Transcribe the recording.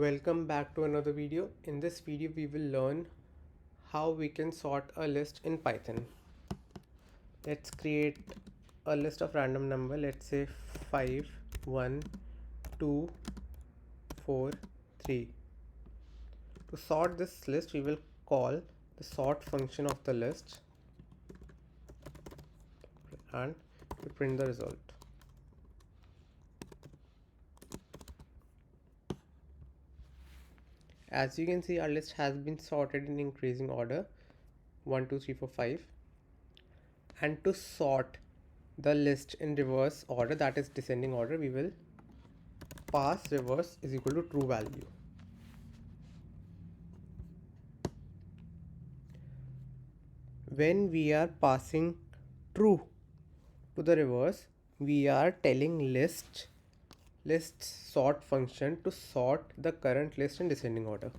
Welcome back to another video. In this video we will learn how we can sort a list in Python. Let's create a list of random number. Let's say 5 1 2 4 3. To sort this list we will call the sort function of the list and we print the result. As you can see, our list has been sorted in increasing order 1 2 3 4 5. And to sort the list in reverse order, that is descending order, we will pass reverse is equal to true value. When we are passing true to the reverse, we are telling list sort function to sort the current list in descending order.